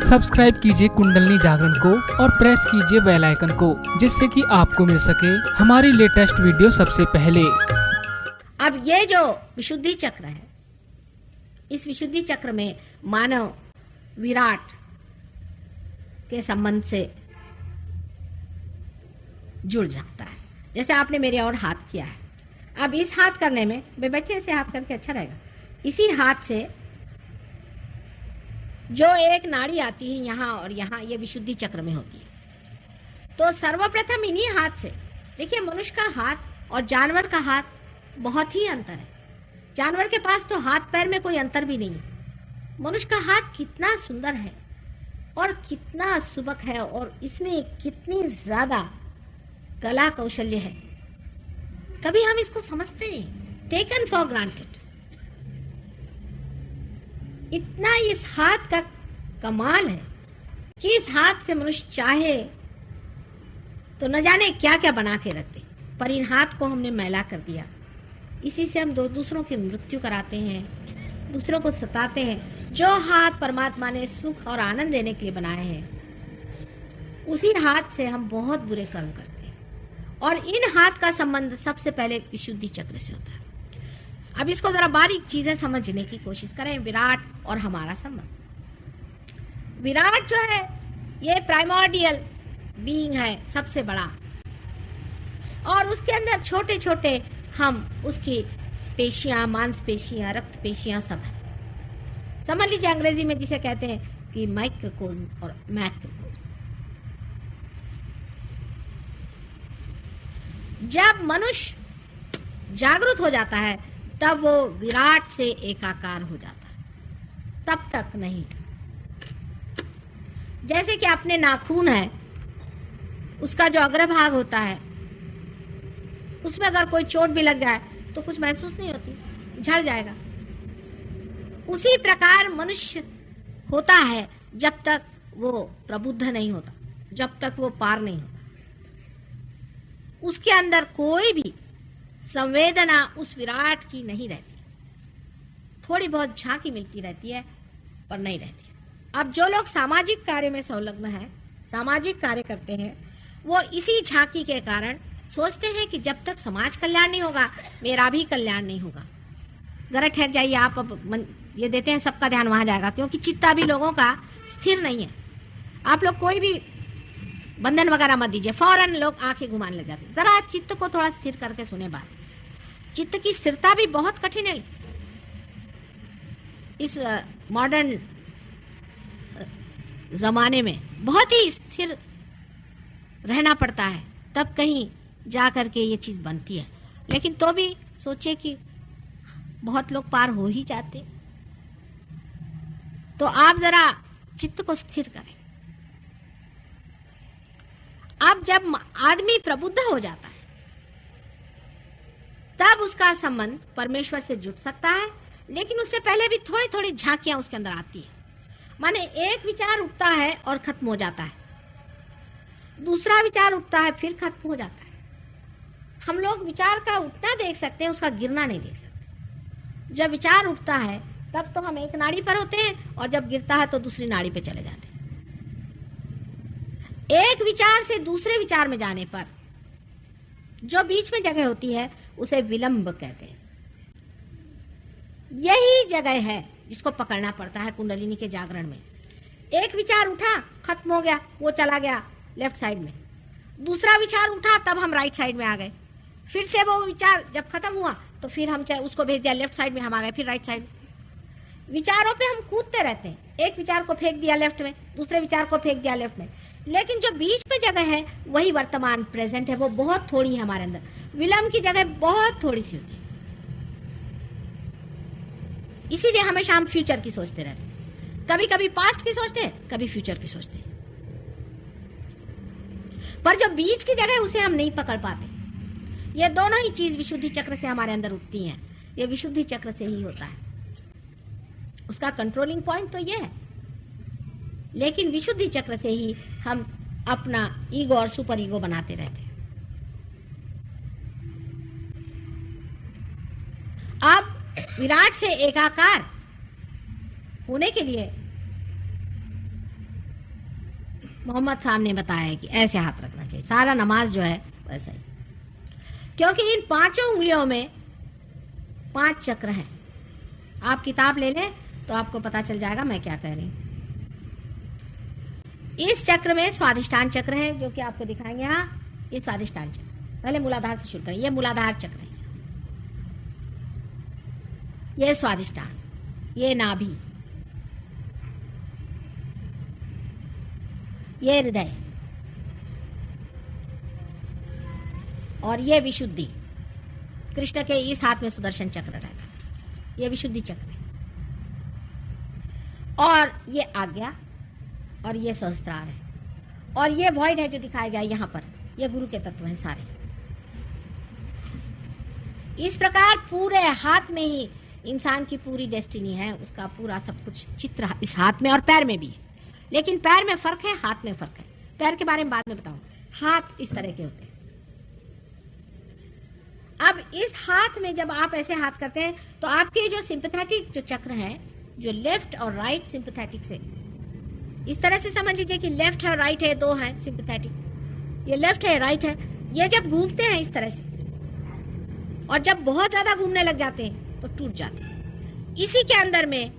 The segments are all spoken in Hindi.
सब्सक्राइब कीजिए कुंडलिनी जागरण को और प्रेस कीजिए बेल आइकन को, जिससे कि आपको मिल सके हमारी लेटेस्ट वीडियो सबसे पहले। अब ये जो विशुद्धि चक्र है, इस विशुद्धि चक्र में मानव विराट के संबंध से जुड़ जाता है। जैसे आपने मेरे और हाथ किया है, अब इस हाथ करने में बैठे से हाथ करके अच्छा रहेगा। इसी हाथ से जो एक नाड़ी आती है यहाँ और यहाँ, ये विशुद्धि चक्र में होती है। तो सर्वप्रथम इन्हीं हाथ से देखिए, मनुष्य का हाथ और जानवर का हाथ बहुत ही अंतर है। जानवर के पास तो हाथ पैर में कोई अंतर भी नहीं है। मनुष्य का हाथ कितना सुंदर है और कितना सुबक है, और इसमें कितनी ज्यादा कला कौशल्य है, कभी हम इसको समझते नहीं, टेकन फॉर ग्रांटेड। इतना इस हाथ का कमाल है कि इस हाथ से मनुष्य चाहे तो न जाने क्या क्या बना के रखते, पर इन हाथ को हमने मैला कर दिया। इसी से हम दूसरों की मृत्यु कराते हैं, दूसरों को सताते हैं। जो हाथ परमात्मा ने सुख और आनंद देने के लिए बनाए हैं, उसी हाथ से हम बहुत बुरे कर्म करते हैं। और इन हाथ का संबंध सबसे पहले विशुद्धि चक्र से होता है। अब इसको जरा बारीक चीजें समझने की कोशिश करें। विराट और हमारा संबंध। विराट जो है ये प्राइमोर्डियल बीइंग है, सबसे बड़ा, और उसके अंदर छोटे छोटे हम उसकी पेशियां, मांसपेशियां, रक्त पेशियां सब है। समझ लीजिए अंग्रेजी में जिसे कहते हैं कि माइक्रोकोज्म और मैक्रोकोज्म। जब मनुष्य जागृत हो जाता है तब वो विराट से एकाकार हो जाता है, तब तक नहीं। जैसे कि अपने नाखून है, उसका जो अग्रभाग होता है, उसमें अगर कोई चोट भी लग जाए तो कुछ महसूस नहीं होती, झड़ जाएगा। उसी प्रकार मनुष्य होता है जब तक वो प्रबुद्ध नहीं होता, जब तक वो पार नहीं होता। उसके अंदर कोई भी संवेदना उस विराट की नहीं रहती, थोड़ी बहुत झांकी मिलती रहती है पर नहीं रहती। अब जो लोग सामाजिक कार्य में संलग्न है, सामाजिक कार्य करते हैं, वो इसी झांकी के कारण सोचते हैं कि जब तक समाज कल्याण नहीं होगा, मेरा भी कल्याण नहीं होगा। जरा ठहर जाइए आप, अब ये देते हैं सबका ध्यान वहां जाएगा, क्योंकि चित्ता भी लोगों का स्थिर नहीं है। आप लोग कोई भी बंधन वगैरह मत दीजिए, फौरन लोग आंखें घुमाने लग जाते हैं। जरा चित्त को थोड़ा स्थिर करके सुने बात। चित्त की स्थिरता भी बहुत कठिन है। इस मॉडर्न जमाने में बहुत ही स्थिर रहना पड़ता है, तब कहीं जा करके ये चीज बनती है। लेकिन तो भी सोचिए कि बहुत लोग पार हो ही जाते। तो आप जरा चित्त को स्थिर करें। अब जब आदमी प्रबुद्ध हो जाता है, तब उसका संबंध परमेश्वर से जुड़ सकता है। लेकिन उससे पहले भी थोड़ी थोड़ी झांकियां उसके अंदर आती है। माने एक विचार उठता है और खत्म हो जाता है, दूसरा विचार उठता है फिर खत्म हो जाता है। हम लोग विचार का उठना देख सकते हैं, उसका गिरना नहीं देख सकते। जब विचार उठता है तब तो हम एक नाड़ी पर होते हैं, और जब गिरता है तो दूसरी नाड़ी पे चले जाते हैं। एक विचार से दूसरे विचार में जाने पर जो बीच में जगह होती है उसे विलंब कहते हैं। यही जगह है जिसको पकड़ना पड़ता है कुंडलिनी के जागरण में। एक विचार उठा, खत्म हो गया, वो चला गया लेफ्ट साइड में। दूसरा विचार उठा, तब हम राइट साइड में आ गए। फिर से वो विचार जब खत्म हुआ तो फिर हम चाहे उसको भेज दिया लेफ्ट साइड में, हम आ गए फिर राइट साइड। विचारों पे हम कूदते रहते हैं। एक विचार को फेंक दिया लेफ्ट में, दूसरे विचार को फेंक दिया लेफ्ट में, लेकिन जो बीच में जगह है वही वर्तमान प्रेजेंट है, वो बहुत थोड़ी है हमारे अंदर। विलंब की जगह बहुत थोड़ी सी होती है। इसीलिए हमेशा हम फ्यूचर की सोचते रहते हैं, कभी कभी पास्ट की सोचते हैं, कभी फ्यूचर की सोचते हैं, पर जो बीच की जगह उसे हम नहीं पकड़ पाते। ये दोनों ही चीज विशुद्धि चक्र से हमारे अंदर उठती हैं। ये विशुद्धि चक्र से ही होता है, उसका कंट्रोलिंग पॉइंट तो ये है। लेकिन विशुद्धि चक्र से ही हम अपना ईगो और सुपर ईगो बनाते रहते हैं। अब विराट से एकाकार होने के लिए मोहम्मद साहब ने बताया है कि ऐसे हाथ रखना चाहिए, सारा नमाज जो है वैसा ही, क्योंकि इन 5 उंगलियों में 5 चक्र हैं। आप किताब ले लें तो आपको पता चल जाएगा मैं क्या कह रही हूँ। इस चक्र में स्वादिष्टान चक्र है जो कि आपको दिखाएंगे। यहाँ ये स्वादिष्टान चक्र, पहले मूलाधार से शुरू करें। ये मूलाधार चक्र है, ये स्वादिष्टान, ये नाभि, ये हृदय और ये विशुद्धि। कृष्ण के इस हाथ में सुदर्शन चक्र रहता है, ये विशुद्धि चक्र है। और ये आज्ञा और ये सहस्त्रार है और ये वॉइड है जो दिखाया गया यहाँ पर, ये गुरु के तत्व हैं सारे। इस प्रकार पूरे हाथ में ही इंसान की पूरी डेस्टिनी है, उसका पूरा सब कुछ चित्र इस हाथ में और पैर में भी है। लेकिन पैर में फर्क है, हाथ में फर्क है। पैर के बारे में बाद में बताऊं। हाथ इस तरह के होते हैं। अब इस हाथ में जब आप ऐसे हाथ करते हैं तो आपके जो सिंपैथेटिक जो चक्र है, जो लेफ्ट और राइट सिंपैथेटिक से, इस तरह से समझ लीजिए कि लेफ्ट है और राइट है, दो हैं सिंपैथेटिक। ये लेफ्ट है राइट है, ये जब घूमते हैं इस तरह से और जब बहुत ज्यादा घूमने लग जाते हैं तो टूट जाते हैं। इसी के अंदर में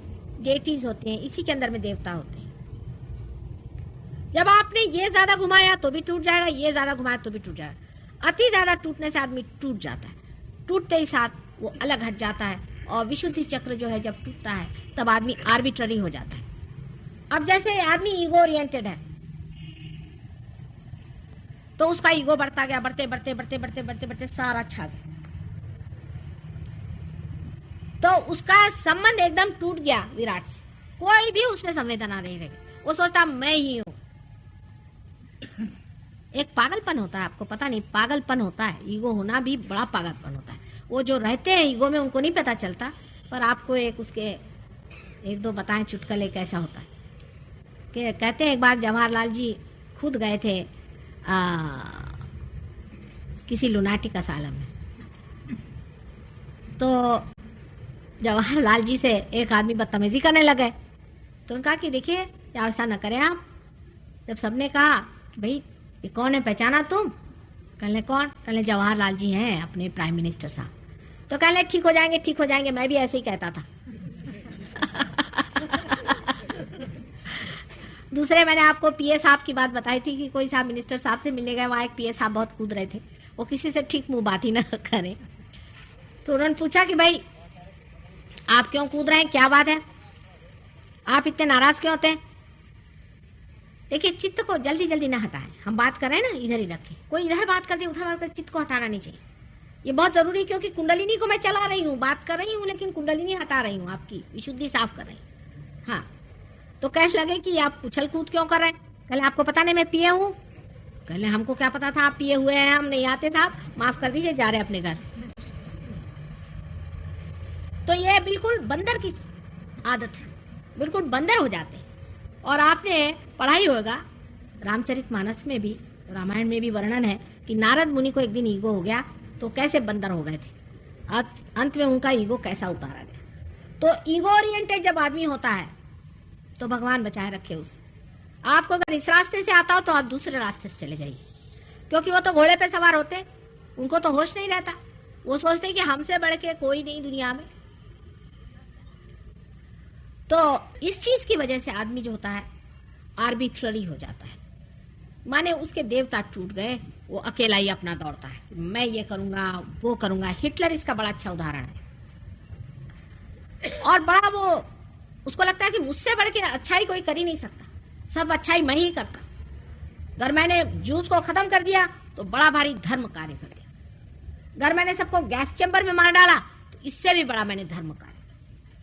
डेटीज होते हैं, इसी के अंदर में देवता होते हैं। जब आपने ये ज्यादा घुमाया तो भी टूट जाएगा, ये ज्यादा घुमाया तो भी टूट जाएगा। अति ज्यादा टूटने से आदमी टूट जाता है, टूटते ही साथ वो अलग हट जाता है। और विशुद्धि चक्र जो है जब टूटता है तब आदमी आर्बिट्ररी हो जाता है। अब जैसे आदमी ईगो ओरिएंटेड है तो उसका ईगो बढ़ता गया, बढ़ते बढ़ते बढ़ते बढ़ते बढ़ते बढ़ते सारा छा गया, तो उसका संबंध एकदम टूट गया विराट से। कोई भी उसमें संवेदना नहीं रही, वो सोचता मैं ही हूं। एक पागलपन होता है, आपको पता नहीं, पागलपन होता है। ईगो होना भी बड़ा पागलपन होता है। वो जो रहते हैं ईगो में उनको नहीं पता चलता, पर आपको एक उसके एक दो बताएं चुटकुले कैसा होता है। कि कहते हैं एक बार जवाहरलाल जी खुद गए थे किसी लुनाटिक असालम में, तो जवाहरलाल जी से एक आदमी बदतमीजी करने लगे। तो उन्होंने कहा कि देखिए ऐसा न करें आप। जब सबने कहा कि भाई ये कौन है, पहचाना तुम? कहने कौन? कहने जवाहरलाल जी हैं, अपने प्राइम मिनिस्टर साहब। तो कहने ठीक हो जाएंगे, ठीक हो जाएंगे, मैं भी ऐसे ही कहता था। दूसरे मैंने आपको पीए साहब की बात बताई थी कि कोई साहब मिनिस्टर साहब से मिलने गए, वहां एक पीए साहब बहुत कूद रहे थे, वो किसी से ठीक मुंह बात ही न करें। तो उन्होंने पूछा कि भाई आप क्यों कूद रहे हैं, क्या बात है, आप इतने नाराज क्यों होते हैं? देखिए चित्त को जल्दी जल्दी ना हटाएं। हम बात कर रहे हैं ना, इधर ही रखें। कोई इधर बात करते उधर बात करते, चित्त को हटाना नहीं चाहिए। ये बहुत जरूरी है, क्योंकि कुंडलिनी को मैं चला रही हूँ, बात कर रही हूँ, लेकिन कुंडलिनी हटा रही हूँ, आपकी विशुद्धि साफ कर रही हूँ। हाँ, तो कैसे लगे कि आप उछल कूद क्यों कर रहे हैं? कहले आपको पता नहीं मैं पिए हूँ? कहले हमको क्या पता था आप पिए हुए हैं, हम नहीं आते था, माफ कर दीजिए, जा रहे अपने घर। तो ये बिल्कुल बंदर की आदत है, बिल्कुल बंदर हो जाते हैं। और आपने पढ़ा ही होगा, रामचरितमानस में भी, रामायण में भी वर्णन है कि नारद मुनि को एक दिन ईगो हो गया तो कैसे बंदर हो गए थे, अंत में उनका ईगो कैसा उतारा गया। तो ईगो ओरिएंटेड जब आदमी होता है तो भगवान बचाए रखे उसे। आपको अगर इस रास्ते से आता हो तो आप दूसरे रास्ते से चले जाइए, क्योंकि वो तो घोड़े पे सवार होते, उनको तो होश नहीं रहता। वो सोचते कि हमसे बढ़ के कोई नहीं दुनिया में। तो इस चीज की वजह से आदमी जो होता है आर्बिट्ररी हो जाता है, माने उसके देवता टूट गए, वो अकेला ही अपना दौड़ता है, मैं ये करूंगा वो करूंगा। हिटलर इसका बड़ा अच्छा उदाहरण है। और बड़ा वो, उसको लगता है कि मुझसे बढ़ के अच्छाई कोई कर ही नहीं सकता, सब अच्छाई मैं ही करता। अगर मैंने जूस को खत्म कर दिया तो बड़ा भारी धर्म कार्य कर दिया, अगर मैंने सबको गैस चैम्बर में मार डाला तो इससे भी बड़ा मैंने धर्म कार्य,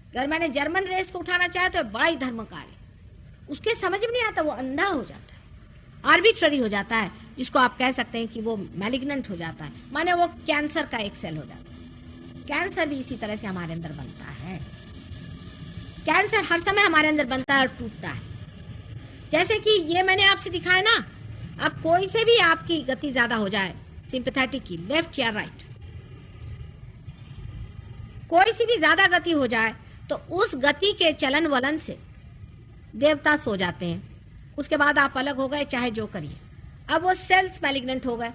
अगर मैंने जर्मन रेस को उठाना चाहा तो बड़ा ही धर्म कार्य। उसके समझ में नहीं आता, वो अंधा हो जाता है, आर्बिट्ररी हो जाता है, जिसको आप कह सकते हैं कि वो मैलिग्नेंट हो जाता है, माने वो कैंसर का एक सेल हो जाता है। कैंसर भी इसी तरह से हमारे अंदर बनता है। कैंसर हर समय हमारे अंदर बनता है और टूटता है। जैसे कि ये मैंने आपसे दिखाया ना, अब कोई से भी आपकी गति ज्यादा हो जाए, सिंपैथेटिक की, लेफ्ट या राइट, कोई सी भी ज्यादा गति हो जाए तो उस गति के चलन वलन से देवता सो जाते हैं, उसके बाद आप अलग हो गए, चाहे जो करिए। अब वो सेल्स मैलिग्नेंट हो गए,